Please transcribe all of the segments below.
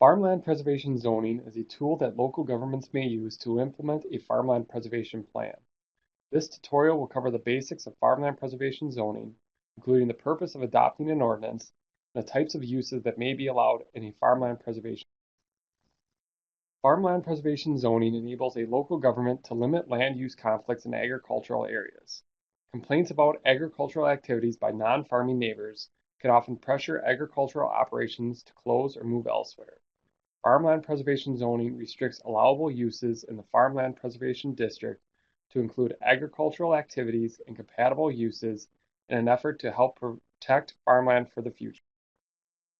Farmland preservation zoning is a tool that local governments may use to implement a farmland preservation plan. This tutorial will cover the basics of farmland preservation zoning, including the purpose of adopting an ordinance and the types of uses that may be allowed in a farmland preservation. Farmland preservation zoning enables a local government to limit land use conflicts in agricultural areas. Complaints about agricultural activities by non-farming neighbors can often pressure agricultural operations to close or move elsewhere. Farmland preservation zoning restricts allowable uses in the Farmland Preservation District to include agricultural activities and compatible uses in an effort to help protect farmland for the future.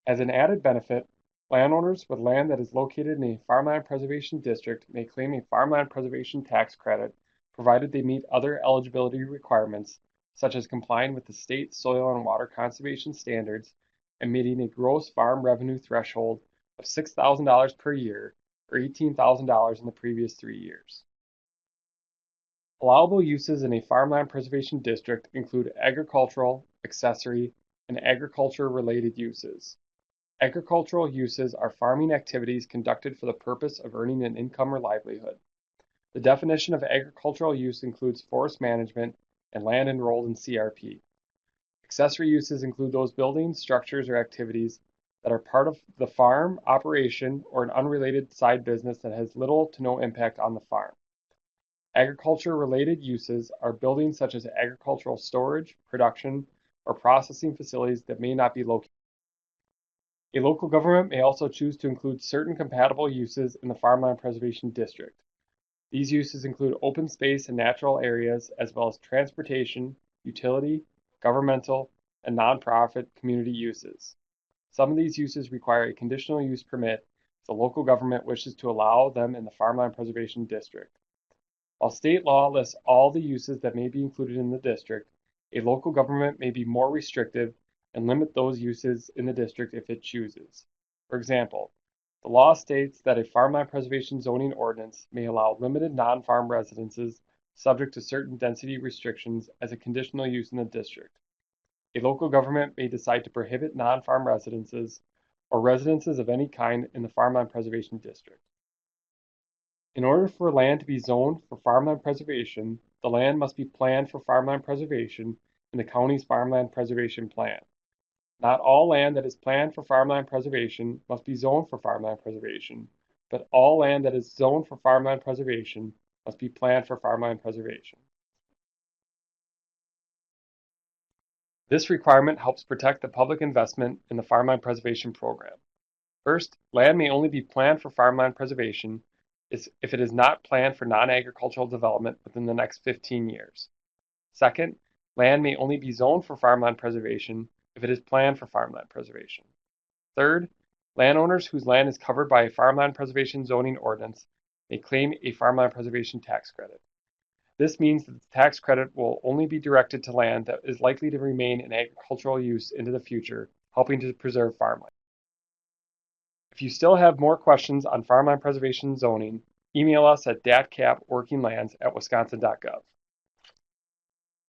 As an added benefit, landowners with land that is located in a Farmland Preservation District may claim a Farmland Preservation Tax Credit provided they meet other eligibility requirements, such as complying with the state soil and water conservation standards and meeting a gross farm revenue threshold of $6,000 per year or $18,000 in the previous 3 years. Allowable uses in a farmland preservation district include agricultural, accessory, and agriculture-related uses. Agricultural uses are farming activities conducted for the purpose of earning an income or livelihood. The definition of agricultural use includes forest management and land enrolled in CRP. Accessory uses include those buildings, structures, or activities that are part of the farm operation or an unrelated side business that has little to no impact on the farm. Agriculture-related uses are buildings such as agricultural storage, production, or processing facilities that may not be located. A local government may also choose to include certain compatible uses in the Farmland Preservation District. These uses include open space and natural areas, as well as transportation, utility, governmental, and nonprofit community uses. Some of these uses require a conditional use permit if the local government wishes to allow them in the Farmland Preservation District. While state law lists all the uses that may be included in the district, a local government may be more restrictive and limit those uses in the district if it chooses. For example, the law states that a farmland preservation zoning ordinance may allow limited non-farm residences subject to certain density restrictions as a conditional use in the district. A local government may decide to prohibit non-farm residences or residences of any kind in the farmland preservation district. In order for land to be zoned for farmland preservation, the land must be planned for farmland preservation in the county's farmland preservation plan. Not all land that is planned for farmland preservation must be zoned for farmland preservation, but all land that is zoned for farmland preservation must be planned for farmland preservation. This requirement helps protect the public investment in the farmland preservation program. First, land may only be planned for farmland preservation if it is not planned for non-agricultural development within the next 15 years. Second, land may only be zoned for farmland preservation if it is planned for farmland preservation. Third, landowners whose land is covered by a farmland preservation zoning ordinance may claim a farmland preservation tax credit. This means that the tax credit will only be directed to land that is likely to remain in agricultural use into the future, helping to preserve farmland. If you still have more questions on farmland preservation zoning, email us at datcapworkinglands@wisconsin.gov.